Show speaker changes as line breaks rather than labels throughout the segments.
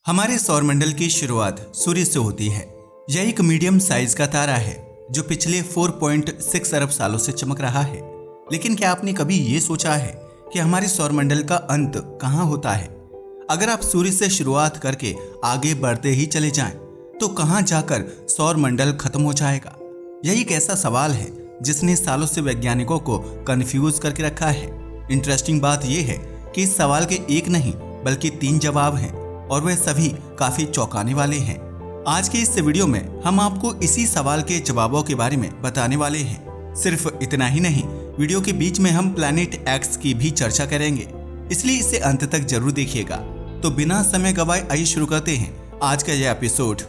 हमारे सौरमंडल की शुरुआत सूर्य से होती है। यह एक मीडियम साइज का तारा है जो पिछले 4.6 अरब सालों से चमक रहा है। लेकिन क्या आपने कभी ये सोचा है कि हमारे सौरमंडल का अंत कहाँ होता है? अगर आप सूर्य से शुरुआत करके आगे बढ़ते ही चले जाएं, तो कहाँ जाकर सौरमंडल खत्म हो जाएगा? यही एक ऐसा सवाल है जिसने सालों से वैज्ञानिकों को कंफ्यूज करके रखा है। इंटरेस्टिंग बात यह है कि इस सवाल के एक नहीं बल्कि 3 जवाब हैं और वह सभी काफी चौंकाने वाले हैं। आज के इस वीडियो में हम आपको इसी सवाल के जवाबों के बारे में बताने वाले हैं। सिर्फ इतना ही नहीं, वीडियो के बीच में हम प्लैनेट एक्स की भी चर्चा करेंगे, इसलिए इसे अंत तक जरूर देखिएगा। तो बिना समय गवाए आइए शुरू करते हैं आज का यह एपिसोड।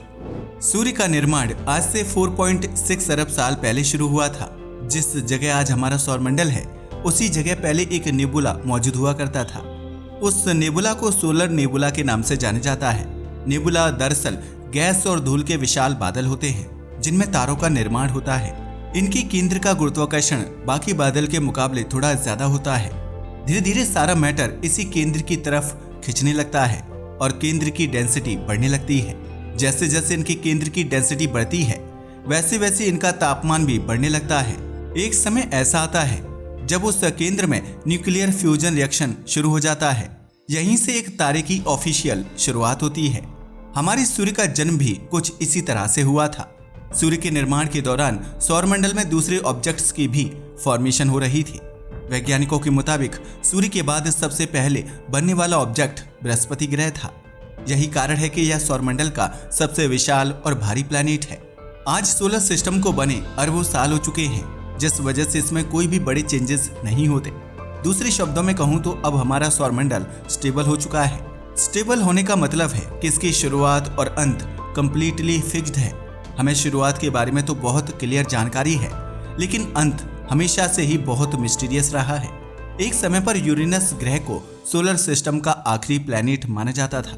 सूर्य का निर्माण आज से 4.6 अरब साल पहले शुरू हुआ था। जिस जगह आज हमारा सौरमंडल है, उसी जगह पहले एक नेबुला मौजूद हुआ करता था। उस नेबुला को सोलर नेबुला के नाम से जाना जाता है। नेबुला दरअसल गैस और धूल के विशाल बादल होते हैं जिनमें तारों का निर्माण होता है। इनकी केंद्र का गुरुत्वाकर्षण बाकी बादल के मुकाबले थोड़ा ज्यादा होता है। धीरे धीरे सारा मैटर इसी केंद्र की तरफ खिंचने लगता है और केंद्र की डेंसिटी बढ़ने लगती है। जैसे जैसे इनकी केंद्र की डेंसिटी बढ़ती है, वैसे वैसे इनका तापमान भी बढ़ने लगता है। एक समय ऐसा आता है जब उस केंद्र में न्यूक्लियर फ्यूजन रिएक्शन शुरू हो जाता है। यहीं से एक तारे की ऑफिशियल शुरुआत होती है। हमारे सूर्य का जन्म भी कुछ इसी तरह से हुआ था। सूर्य के निर्माण के दौरान सौरमंडल में दूसरे ऑब्जेक्ट्स की भी फॉर्मेशन हो रही थी। वैज्ञानिकों के मुताबिक सूर्य के बाद सबसे पहले बनने वाला ऑब्जेक्ट बृहस्पति ग्रह था। यही कारण है कि यह सौरमंडल का सबसे विशाल और भारी प्लैनेट है। आज सोलर सिस्टम को बने अरबों साल हो चुके हैं, जिस वजह से इसमें कोई भी बड़े चेंजेस नहीं होते। दूसरे शब्दों में कहूं तो अब हमारा सौरमंडल स्टेबल हो चुका है। स्टेबल होने का मतलब है कि इसकी शुरुआत और अंत कंप्लीटली फिक्स्ड है। हमें शुरुआत के बारे में तो बहुत क्लियर जानकारी है, लेकिन अंत हमेशा से ही बहुत मिस्टीरियस रहा है। एक समय पर यूरेनस ग्रह को सोलर सिस्टम का आखिरी प्लैनेट माना जाता था,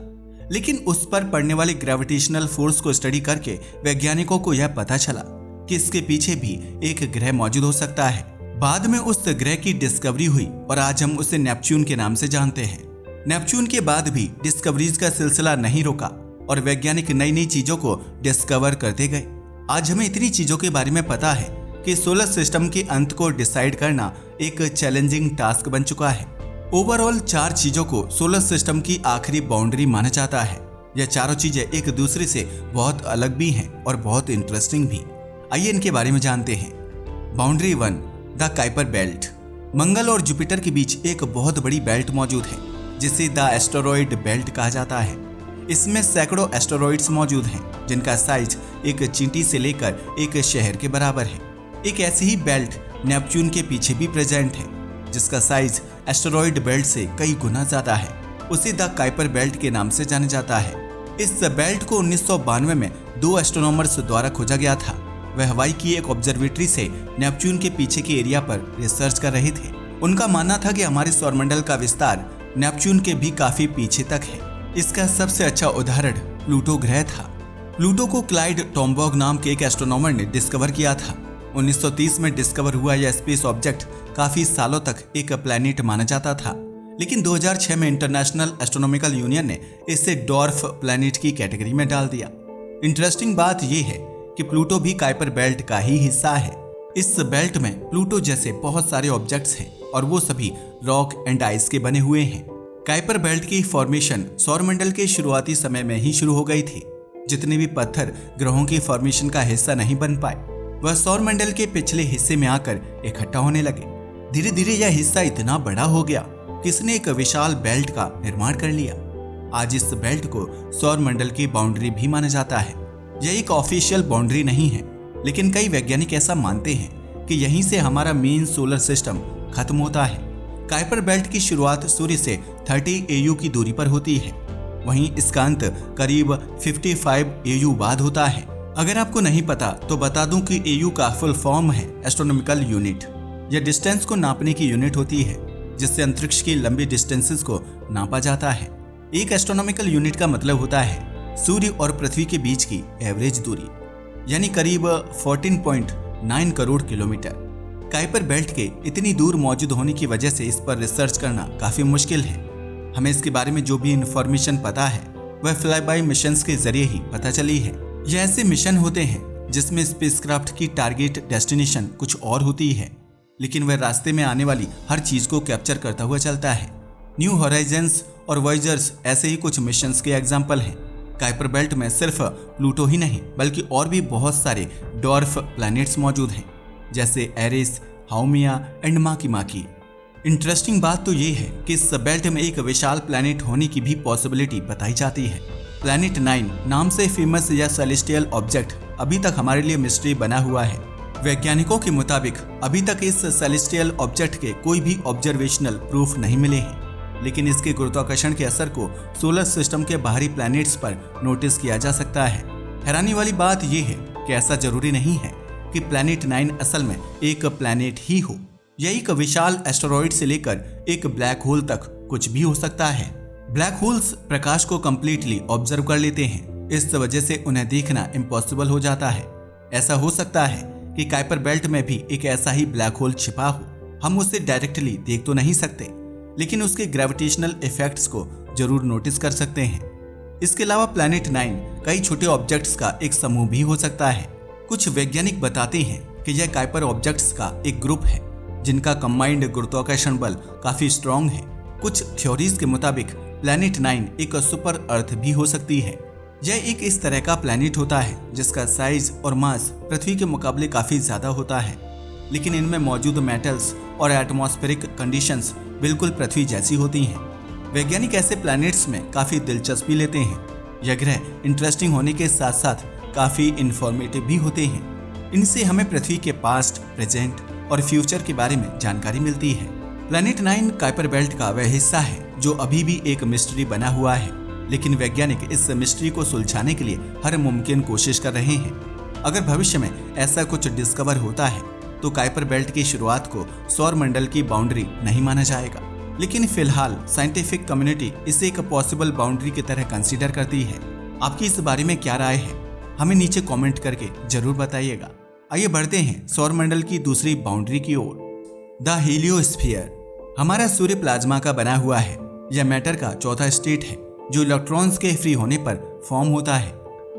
लेकिन उस पर पड़ने वाली ग्रेविटेशनल फोर्स को स्टडी करके वैज्ञानिकों को यह पता चला कि इसके पीछे भी एक ग्रह मौजूद हो सकता है। बाद में उस ग्रह की डिस्कवरी हुई और आज हम उसे नेपच्यून के नाम से जानते हैं। नेपच्यून के बाद भी डिस्कवरीज का सिलसिला नहीं रुका और वैज्ञानिक नई नई चीजों को डिस्कवर करते गए। आज हमें इतनी चीजों के बारे में पता है कि सोलर सिस्टम के अंत को डिसाइड करना एक चैलेंजिंग टास्क बन चुका है। ओवरऑल 4 चीजों को सोलर सिस्टम की आखिरी बाउंड्री माना जाता है। यह चारों चीजें एक दूसरे से बहुत अलग भी हैं और बहुत इंटरेस्टिंग भी। आइए इनके बारे में जानते हैं। Boundary 1, the Kuiper belt. Mangal और जुपिटर के बीच एक बहुत बड़ी बेल्ट मौजूद है जिसे द एस्टेरॉयड बेल्ट कहा जाता है। इसमें सैकड़ों एस्टेरॉयड्स मौजूद हैं जिनका साइज एक चींटी से लेकर एक शहर के बराबर है। एक ऐसी ही बेल्ट नेपच्यून के पीछे भी प्रेजेंट है जिसका साइज एस्टेरॉयड बेल्ट से कई गुना ज्यादा है। उसे द काइपर बेल्ट के नाम से जाना जाता है। इस बेल्ट को 1992 में 2 एस्ट्रोनॉमर्स द्वारा खोजा गया था। वह हवाई की एक ऑब्जर्वेटरी से नेपच्यून के पीछे के एरिया पर रिसर्च कर रहे थे। उनका मानना था कि हमारे सौरमंडल का विस्तार नेपच्यून के भी काफी पीछे तक है। इसका सबसे अच्छा उदाहरण प्लूटो ग्रह था। प्लूटो को क्लाइड टॉम्बॉग नाम के एक एस्ट्रोनॉमर ने डिस्कवर किया था। 1930 में डिस्कवर हुआ यह स्पेस ऑब्जेक्ट काफी सालों तक एक प्लैनेट माना जाता था, लेकिन 2006 में इंटरनेशनल एस्ट्रोनॉमिकल यूनियन ने इसे डॉर्फ प्लैनेट की कैटेगरी में डाल दिया। इंटरेस्टिंग बात यह है कि प्लूटो भी काइपर बेल्ट का ही हिस्सा है। इस बेल्ट में प्लूटो जैसे बहुत सारे ऑब्जेक्ट्स हैं और वो सभी रॉक एंड आइस के बने हुए हैं। काइपर बेल्ट की फॉर्मेशन सौरमंडल के शुरुआती समय में ही शुरू हो गई थी। जितने भी पत्थर ग्रहों की फॉर्मेशन का हिस्सा नहीं बन पाए, वह सौरमंडल के पिछले हिस्से में आकर इकट्ठा होने लगे। धीरे धीरे यह हिस्सा इतना बड़ा हो गया कि इसने एक विशाल बेल्ट का निर्माण कर लिया। आज इस बेल्ट को सौरमंडल की बाउंड्री भी माना जाता है। यह एक ऑफिशियल बाउंड्री नहीं है, लेकिन कई वैज्ञानिक ऐसा मानते हैं कि यहीं से हमारा मेन सोलर सिस्टम खत्म होता है। काइपर बेल्ट की शुरुआत सूर्य से 30 AU की दूरी पर होती है, वहीं इसका अंत करीब 55 AU बाद होता है। अगर आपको नहीं पता तो बता दूं कि AU का फुल फॉर्म है एस्ट्रोनॉमिकल यूनिट। यह डिस्टेंस को नापने की यूनिट होती है जिससे अंतरिक्ष की लंबी डिस्टेंसेस को नापा जाता है। एक एस्ट्रोनॉमिकल यूनिट का मतलब होता है सूर्य और पृथ्वी के बीच की एवरेज दूरी, यानी करीब 14.9 करोड़ किलोमीटर। काइपर बेल्ट के इतनी दूर मौजूद होने की वजह से इस पर रिसर्च करना काफी मुश्किल है। हमें इसके बारे में जो भी इंफॉर्मेशन पता है वह फ्लाई बाय मिशन के जरिए ही पता चली है। ये ऐसे मिशन होते हैं जिसमें स्पेसक्राफ्ट की टारगेट डेस्टिनेशन कुछ और होती है, लेकिन वह रास्ते में आने वाली हर चीज को कैप्चर करता हुआ चलता है। न्यू होराइजन्स और वॉयेजर्स ऐसे ही कुछ मिशंस के एग्जाम्पल हैं। काइपर बेल्ट में सिर्फ प्लूटो ही नहीं बल्कि और भी बहुत सारे डॉर्फ प्लैनेट्स मौजूद हैं, जैसे एरिस, हाउमिया एंड माकी। इंटरेस्टिंग बात तो ये है कि इस बेल्ट में एक विशाल प्लैनेट होने की भी पॉसिबिलिटी बताई जाती है। प्लैनेट 9 नाम से फेमस यह सेलेस्टियल ऑब्जेक्ट अभी तक हमारे लिए मिस्ट्री बना हुआ है। वैज्ञानिकों के मुताबिक अभी तक इस सेलेस्टियल ऑब्जेक्ट के कोई भी ऑब्जर्वेशनल प्रूफ नहीं मिले हैं, लेकिन इसके गुरुत्वाकर्षण के असर को सोलर सिस्टम के बाहरी प्लैनेट्स पर नोटिस किया जा सकता है। हैरानी वाली बात यह है कि ऐसा जरूरी नहीं है कि प्लैनेट 9 असल में एक प्लैनेट ही हो। यह एक विशाल एस्टेरॉइड से लेकर एक ब्लैक होल तक कुछ भी हो सकता है। ब्लैक होल्स प्रकाश को कंप्लीटली ऑब्जर्व कर लेते हैं, इस वजह से उन्हें देखना इम्पॉसिबल हो जाता है। ऐसा हो सकता है कि काइपर बेल्ट में भी एक ऐसा ही ब्लैक होल छिपा हो। हम उसे डायरेक्टली देख तो नहीं सकते, लेकिन उसके ग्रेविटेशनल इफेक्ट्स को जरूर नोटिस कर सकते हैं। इसके अलावा प्लैनेट 9 कई छोटे ऑब्जेक्ट्स का एक समूह भी हो सकता है। कुछ वैज्ञानिक बताते हैं कि यह काइपर ऑब्जेक्ट्स का एक ग्रुप है जिनका कंबाइंड गुरुत्वाकर्षण बल काफी स्ट्रॉन्ग है। कुछ थ्योरीज के मुताबिक प्लैनेट 9 एक सुपर अर्थ भी हो सकती है। यह एक इस तरह का प्लैनेट होता है जिसका साइज और मास पृथ्वी के मुकाबले काफी ज्यादा होता है, लेकिन इनमें मौजूद मेटल्स और एटमॉस्फेरिक कंडीशंस बिल्कुल पृथ्वी जैसी होती हैं। वैज्ञानिक ऐसे प्लैनेट्स में काफी दिलचस्पी लेते हैं। यह ग्रह इंटरेस्टिंग होने के साथ साथ काफी इंफॉर्मेटिव भी होते हैं। इनसे हमें पृथ्वी के पास्ट, प्रेजेंट और फ्यूचर के बारे में जानकारी मिलती है। प्लैनेट 9 काइपर बेल्ट का वह हिस्सा है जो अभी भी एक मिस्ट्री बना हुआ है, लेकिन वैज्ञानिक इस मिस्ट्री को सुलझाने के लिए हर मुमकिन कोशिश कर रहे हैं। अगर भविष्य में ऐसा कुछ डिस्कवर होता है तो काइपर बेल्ट की शुरुआत को सौर मंडल की बाउंड्री नहीं माना जाएगा, लेकिन फिलहाल साइंटिफिक कम्युनिटी इसे एक पॉसिबल बाउंड्री की तरह कंसीडर करती है। आपकी इस बारे में क्या राय है, हमें नीचे कमेंट करके जरूर बताइएगा। आइए बढ़ते हैं सौर मंडल की दूसरी बाउंड्री की ओर। द हीलियोस्फीयर हमारा सूर्य प्लाज्मा का बना हुआ है। यह मैटर का चौथा स्टेट है जो इलेक्ट्रॉन्स के फ्री होने पर फॉर्म होता है।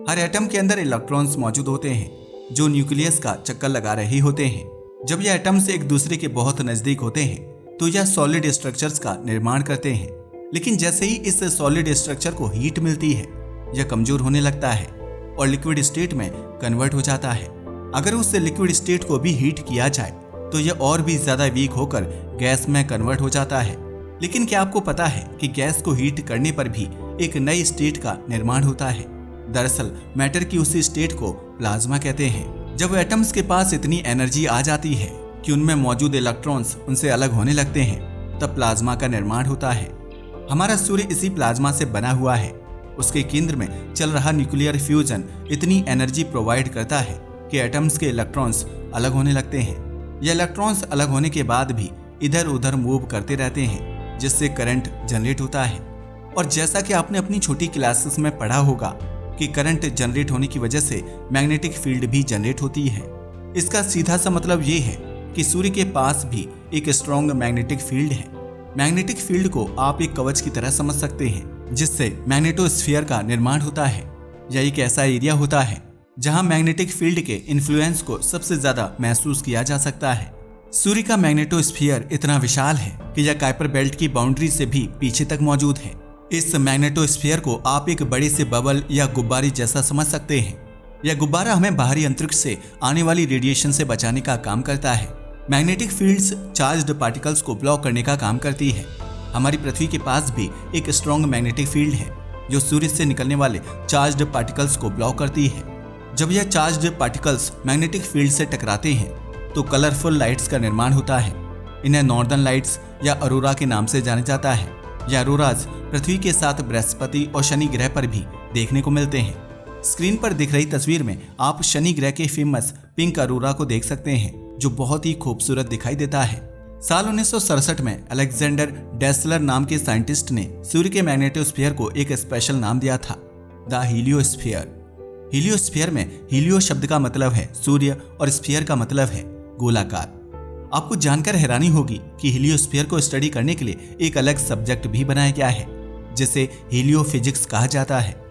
हर एटम के अंदर इलेक्ट्रॉन्स मौजूद होते हैं जो न्यूक्लियस का चक्कर लगा रहे होते हैं। जब यह एटम्स एक दूसरे के बहुत नजदीक होते हैं तो यह सॉलिड स्ट्रक्चर्स का निर्माण करते हैं, लेकिन जैसे ही इस सॉलिड स्ट्रक्चर को हीट मिलती है यह कमजोर होने लगता है और लिक्विड स्टेट में कन्वर्ट हो जाता है। अगर उस लिक्विड स्टेट को भी हीट किया जाए तो यह और भी ज्यादा वीक होकर गैस में कन्वर्ट हो जाता है। लेकिन क्या आपको पता है कि गैस को हीट करने पर भी एक नई स्टेट का निर्माण होता है। दरअसल मैटर की उसी स्टेट को प्लाज्मा कहते हैं। जब एटम्स के पास इतनी एनर्जी आ जाती है कि उनमें मौजूद इलेक्ट्रॉन्स उनसे अलग होने लगते हैं, तब प्लाज्मा का निर्माण होता है। हमारा सूर्य इसी प्लाज्मा से बना हुआ है। उसके केंद्र में चल रहा न्यूक्लियर फ्यूजन इतनी एनर्जी प्रोवाइड करता है कि एटम्स के इलेक्ट्रॉन्स अलग होने लगते हैं। ये इलेक्ट्रॉन्स अलग होने के बाद भी इधर उधर मूव करते रहते हैं, जिससे करंट जनरेट होता है। और जैसा कि आपने अपनी छोटी क्लासेस में पढ़ा होगा कि करंट जनरेट होने की वजह से मैग्नेटिक फील्ड भी जनरेट होती है। इसका सीधा सा मतलब ये है कि सूर्य के पास भी एक स्ट्रॉन्ग मैग्नेटिक फील्ड है। मैग्नेटिक फील्ड को आप एक कवच की तरह समझ सकते हैं, जिससे मैग्नेटोस्फीयर का निर्माण होता है। यह एक ऐसा एरिया होता है जहां मैग्नेटिक फील्ड के इन्फ्लुएंस को सबसे ज्यादा महसूस किया जा सकता है। सूर्य का मैग्नेटोस्फीयर इतना विशाल है कि यह काइपर बेल्ट की बाउंड्री से भी पीछे तक मौजूद है। इस मैग्नेटोस्फीयर को आप एक बड़े से बबल या गुब्बारे जैसा समझ सकते हैं। यह गुब्बारा हमें बाहरी अंतरिक्ष से आने वाली रेडिएशन से बचाने का काम करता है। मैग्नेटिक फील्ड्स चार्ज्ड पार्टिकल्स को ब्लॉक करने का काम करती है। हमारी पृथ्वी के पास भी एक स्ट्रॉन्ग मैग्नेटिक फील्ड है जो सूर्य से निकलने वाले चार्ज्ड पार्टिकल्स को ब्लॉक करती है। जब यह चार्ज्ड पार्टिकल्स मैग्नेटिक फील्ड से टकराते हैं तो कलरफुल लाइट्स का निर्माण होता है। इन्हें नॉर्दर्न लाइट्स या अरोरा के नाम से जाना जाता है। यह अरोराज पृथ्वी के साथ बृहस्पति और शनि ग्रह पर भी देखने को मिलते हैं। स्क्रीन पर दिख रही तस्वीर में आप शनि ग्रह के फेमस पिंक अरोरा को देख सकते हैं, जो बहुत ही खूबसूरत दिखाई देता है। साल 1967 में अलेक्जेंडर डेसलर नाम के साइंटिस्ट ने सूर्य के मैग्नेटोस्फीयर को एक स्पेशल नाम दिया था, द हीलियोस्फीयर। हीलियोस्फीयर में हीलियो शब्द का मतलब है सूर्य और स्फीयर का मतलब है गोलाकार। आपको जानकर हैरानी होगी कि हीलियोस्फीयर को स्टडी करने के लिए एक अलग सब्जेक्ट भी बनाया गया है। जिसे हीलियोफिजिक्स कहा जाता है।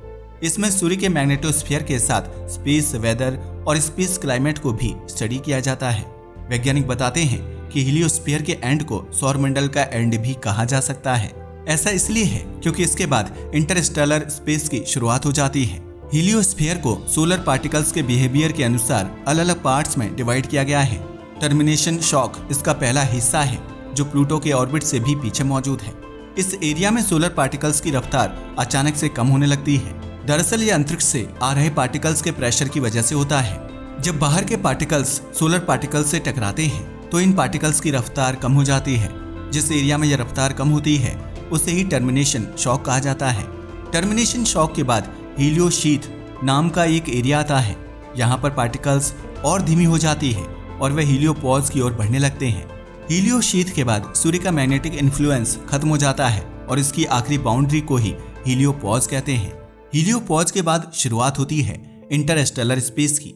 इसमें सूर्य के मैग्नेटोस्फीयर के साथ स्पेस वेदर और स्पेस क्लाइमेट को भी स्टडी किया जाता है। वैज्ञानिक बताते हैं कि हीलियोस्फीयर के एंड को सौरमंडल का एंड भी कहा जा सकता है। ऐसा इसलिए है क्योंकि इसके बाद इंटरस्टेलर स्पेस की शुरुआत हो जाती है। हीलियोस्फीयर को सोलर पार्टिकल्स के बिहेवियर के अनुसार अलग अलग पार्ट्स में डिवाइड किया गया है। टर्मिनेशन शॉक इसका पहला हिस्सा है, जो प्लूटो के ऑर्बिट से भी पीछे मौजूद है। इस एरिया में सोलर पार्टिकल्स की रफ्तार अचानक से कम होने लगती है। दरअसल यह अंतरिक्ष से आ रहे पार्टिकल्स के प्रेशर की वजह से होता है। जब बाहर के पार्टिकल्स सोलर पार्टिकल्स से टकराते हैं तो इन पार्टिकल्स की रफ्तार कम हो जाती है। जिस एरिया में यह रफ्तार कम होती है उसे ही टर्मिनेशन शॉक कहा जाता है। टर्मिनेशन शॉक के बाद हीलियोशीथ नाम का एक एरिया आता है। यहाँ पर पार्टिकल्स और धीमी हो जाती है और वे हीलियोपॉज की ओर बढ़ने लगते हैं। हीलियोशीथ के बाद सूर्य का मैग्नेटिक इन्फ्लुएंस खत्म हो जाता है और इसकी आखिरी बाउंड्री को ही हीलियोपॉज कहते हैं। हीलियोपॉज के बाद शुरुआत होती है इंटरस्टेलर स्पेस की।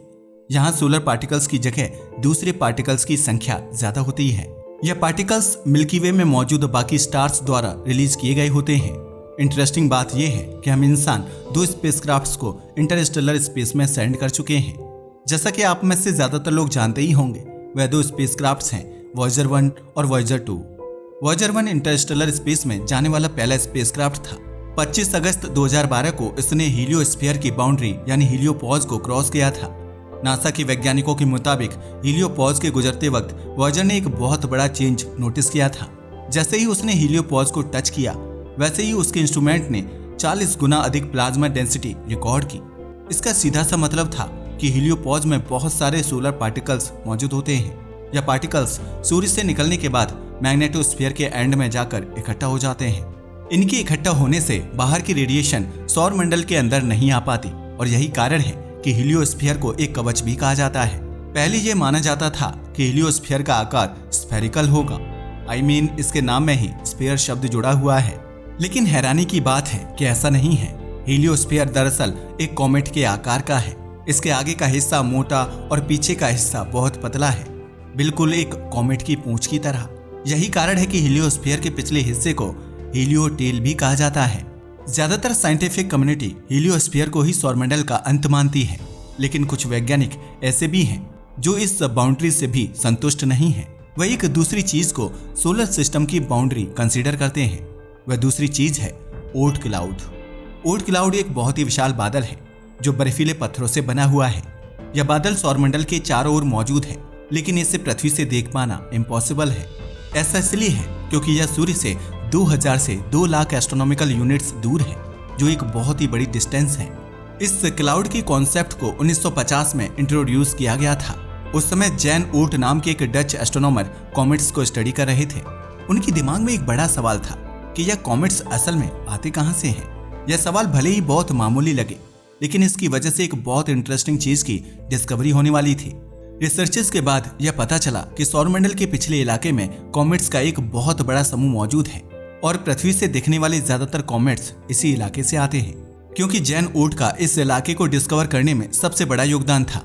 यहाँ सोलर पार्टिकल्स की जगह दूसरे पार्टिकल्स की संख्या ज्यादा होती है। यह पार्टिकल्स मिल्की वे में मौजूद बाकी स्टार्स द्वारा रिलीज किए गए होते हैं। इंटरेस्टिंग बात यह है कि हम इंसान 2 स्पेसक्राफ्ट्स को इंटरस्टेलर स्पेस में सेंड कर चुके हैं। जैसा कि आप में से ज्यादातर लोग जानते ही होंगे, वह 2 स्पेसक्राफ्ट्स हैं, वॉयेजर 1 और वॉयेजर 2। वॉयेजर 1 इंटरस्टेलर स्पेस में जाने वाला पहला स्पेसक्राफ्ट था। 25 अगस्त 2012 को इसने हीलियोस्फीयर की बाउंड्री यानी हीलियोपॉज को क्रॉस किया था। नासा के वैज्ञानिकों के मुताबिक हीलियोपॉज के गुजरते वक्त वॉयेजर ने एक बहुत बड़ा चेंज नोटिस किया था। जैसे ही उसने हीलियोपॉज को टच किया, वैसे ही उसके इंस्ट्रूमेंट ने 40 गुना अधिक प्लाज्मा डेंसिटी रिकॉर्ड की। इसका सीधा सा मतलब था कि हीलियोपॉज में बहुत सारे सोलर पार्टिकल्स मौजूद होते हैं। यह पार्टिकल्स सूर्य से निकलने के बाद मैग्नेटोस्फीयर के एंड में जाकर इकट्ठा हो जाते हैं। इनके इकट्ठा होने से बाहर की रेडिएशन सौर मंडल के अंदर नहीं आ पाती और यही कारण है कि हीलियोस्फीयर को एक कवच भी कहा जाता है। पहले यह माना जाता था कि हीलियोस्फीयर का आकार स्फेरिकल होगा। इसके नाम में ही स्फीयर शब्द जुड़ा हुआ है। लेकिन हैरानी की बात है कि ऐसा नहीं है। हीलियोस्फीयर दरअसल एक कॉमेट के आकार का है। इसके आगे का हिस्सा मोटा और पीछे का हिस्सा बहुत पतला है, बिल्कुल एक कॉमेट की पूंछ की तरह। यही कारण है कि हीलियोस्फीयर के पिछले हिस्से को हीलियोटेल भी कहा जाता है। ज्यादातर साइंटिफिक कम्युनिटी हीलियोस्फीयर को ही सौरमंडल का अंत मानती है, लेकिन कुछ वैज्ञानिक ऐसे भी हैं जो इस बाउंड्री से भी संतुष्ट नहीं है। वह एक दूसरी चीज को सोलर सिस्टम की बाउंड्री कंसीडर करते हैं। वह दूसरी चीज है ओर्ट क्लाउड। ओर्ट क्लाउड एक बहुत ही विशाल बादल है जो बर्फीले पत्थरों से बना हुआ है। यह बादल सौरमंडल के चारों ओर मौजूद है, लेकिन इसे पृथ्वी से देख पाना इम्पॉसिबल है। ऐसा इसलिए है क्योंकि यह सूर्य से 2000 से 2 लाख एस्ट्रोनॉमिकल यूनिट्स दूर है, जो एक बहुत ही बड़ी डिस्टेंस है। इस क्लाउड की कॉन्सेप्ट को 1950 में इंट्रोड्यूस किया गया था। उस समय जैन ओर्ट नाम के एक डच एस्ट्रोनॉमर कॉमेट्स को स्टडी कर रहे थे। उनके दिमाग में एक बड़ा सवाल था कि यह कॉमेट्स असल में आते कहां से हैं। यह सवाल भले ही बहुत मामूली लगे, लेकिन इसकी वजह से एक बहुत इंटरेस्टिंग चीज की डिस्कवरी होने वाली थी। रिसर्चेस के बाद यह पता चला कि सौरमंडल के पिछले इलाके में कॉमेट्स का एक बहुत बड़ा समूह मौजूद है और पृथ्वी से दिखने वाले ज्यादातर कॉमेट्स इसी इलाके से आते हैं। क्योंकि जैन ओर्ट का इस इलाके को डिस्कवर करने में सबसे बड़ा योगदान था,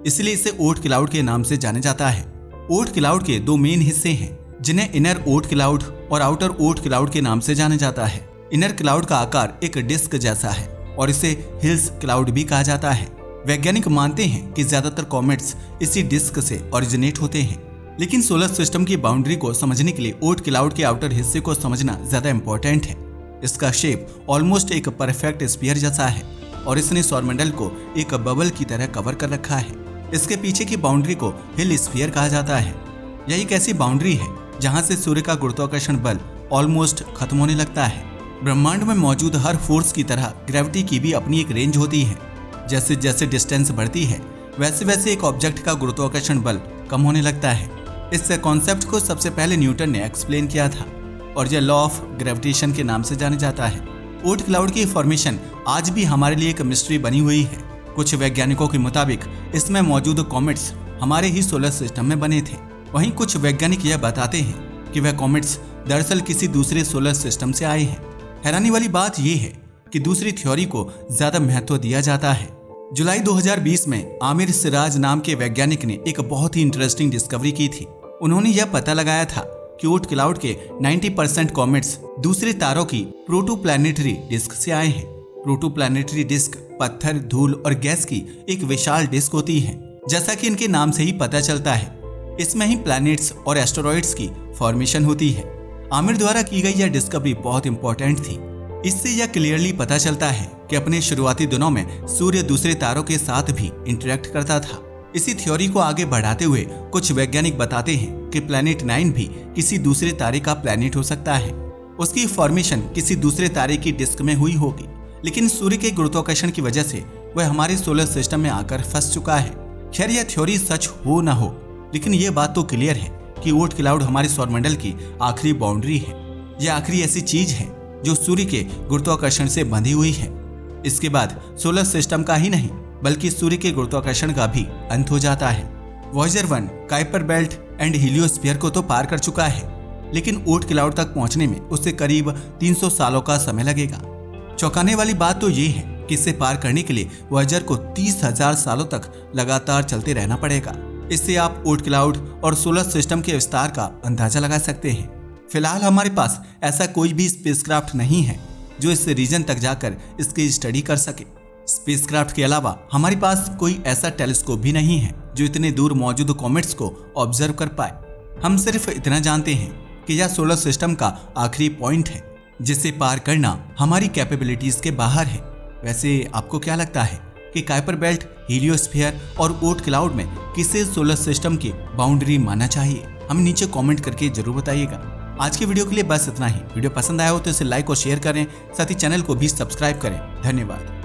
इसलिए इसे ओर्ट क्लाउड के नाम से जाना जाता है। ओर्ट क्लाउड के 2 मेन हिस्से हैं, जिन्हें इनर ओर्ट क्लाउड और आउटर ओर्ट क्लाउड के नाम से जाना जाता है। इनर क्लाउड का आकार एक डिस्क जैसा है और इसे हिल्स क्लाउड भी कहा जाता है। वैज्ञानिक मानते हैं कि ज्यादातर कॉमेट्स इसी डिस्क से ओरिजिनेट होते हैं, लेकिन सोलर सिस्टम की बाउंड्री को समझने के लिए ओर्ट क्लाउड के आउटर हिस्से को समझना ज्यादा इंपॉर्टेंट है। इसका शेप ऑलमोस्ट एक परफेक्ट स्फीयर जैसा है और इसने सौरमंडल को एक बबल की तरह कवर कर रखा है। इसके पीछे की बाउंड्री को हिल स्फीयर कहा जाता है। यह एक ऐसी बाउंड्री है जहां से सूर्य का गुरुत्वाकर्षण बल ऑलमोस्ट खत्म होने लगता है। ब्रह्मांड में मौजूद हर फोर्स की तरह ग्रेविटी की भी अपनी एक रेंज होती है। जैसे जैसे डिस्टेंस बढ़ती है, वैसे वैसे एक ऑब्जेक्ट का गुरुत्वाकर्षण बल कम होने लगता है। इस कॉन्सेप्ट को सबसे पहले न्यूटन ने एक्सप्लेन किया था और यह लॉ ऑफ ग्रेविटेशन के नाम से जाना जाता है। ओर्ट क्लाउड की फॉर्मेशन आज भी हमारे लिए एक मिस्ट्री बनी हुई है। कुछ वैज्ञानिकों के मुताबिक इसमें मौजूद कॉमेट्स हमारे ही सोलर सिस्टम में बने थे। वहीं कुछ वैज्ञानिक यह बताते हैं कि वह कॉमेट्स दरअसल किसी दूसरे सोलर सिस्टम से आए हैं। हैरानी वाली बात यह है कि दूसरी थ्योरी को ज्यादा महत्व दिया जाता है। जुलाई 2020 में आमिर सिराज नाम के वैज्ञानिक ने एक बहुत ही इंटरेस्टिंग डिस्कवरी की थी। उन्होंने यह पता लगाया था कि ओर्ट क्लाउड के 90% कॉमेट्स दूसरे तारों की प्रोटोप्लैनेटरी डिस्क से आए हैं। प्रोटोप्लैनेटरी डिस्क पत्थर, धूल और गैस की एक विशाल डिस्क होती है। जैसा कि इनके नाम से ही पता चलता है, इसमें ही प्लैनेट्स और एस्टेरॉइड्स की फॉर्मेशन होती है। आमिर द्वारा की गई यह डिस्कवरी बहुत इंपॉर्टेंट थी। इससे यह क्लियरली पता चलता है कि अपने शुरुआती दिनों में सूर्य दूसरे तारों के साथ भी इंटरेक्ट करता था। इसी थ्योरी को आगे बढ़ाते हुए कुछ वैज्ञानिक बताते हैं कि प्लैनेट 9 भी किसी दूसरे तारे का प्लैनेट हो सकता है। उसकी फॉर्मेशन किसी दूसरे तारे की डिस्क में हुई होगी, लेकिन सूर्य के गुरुत्वाकर्षण की वजह से वह हमारे सोलर सिस्टम में आकर फंस चुका है। खैर, यह थ्योरी सच हो ना हो, लेकिन यह बात तो क्लियर है कि ओर्ट क्लाउड हमारे सौरमंडल की आखिरी बाउंड्री है। यह आखिरी ऐसी चीज है जो सूर्य के गुरुत्वाकर्षण से बंधी हुई है। इसके बाद सोलर सिस्टम का ही नहीं बल्कि सूर्य के गुरुत्वाकर्षण का भी अंत हो जाता है। वॉयेजर 1 काइपर बेल्ट एंड हीलियोस्फीयर को तो पार कर चुका है, लेकिन ओर्ट क्लाउड तक पहुंचने में उसे करीब 300 सालों का समय लगेगा। चौंकाने वाली बात तो ये है कि इसे पार करने के लिए वॉयेजर को 30,000 सालों तक लगातार चलते रहना पड़ेगा। इससे आप ओर्ट क्लाउड और सोलर सिस्टम के विस्तार का अंदाजा लगा सकते हैं। फिलहाल हमारे पास ऐसा कोई भी स्पेसक्राफ्ट नहीं है जो इस रीजन तक जाकर इसकी स्टडी कर सके। स्पेसक्राफ्ट के अलावा हमारे पास कोई ऐसा टेलीस्कोप भी नहीं है जो इतने दूर मौजूद कॉमेट्स को ऑब्जर्व कर पाए। हम सिर्फ इतना जानते हैं कि यह सोलर सिस्टम का आखिरी पॉइंट है, जिसे पार करना हमारी कैपेबिलिटीज के बाहर है। वैसे आपको क्या लगता है कि काइपर बेल्ट, हीलियोस्फीयर और ओर्ट क्लाउड में किसे सोलर सिस्टम की बाउंड्री मानना चाहिए? हमें नीचे कमेंट करके जरूर बताइएगा। आज की वीडियो के लिए बस इतना ही। वीडियो पसंद आया हो तो इसे लाइक और शेयर करें, साथ ही चैनल को भी सब्सक्राइब करें। धन्यवाद।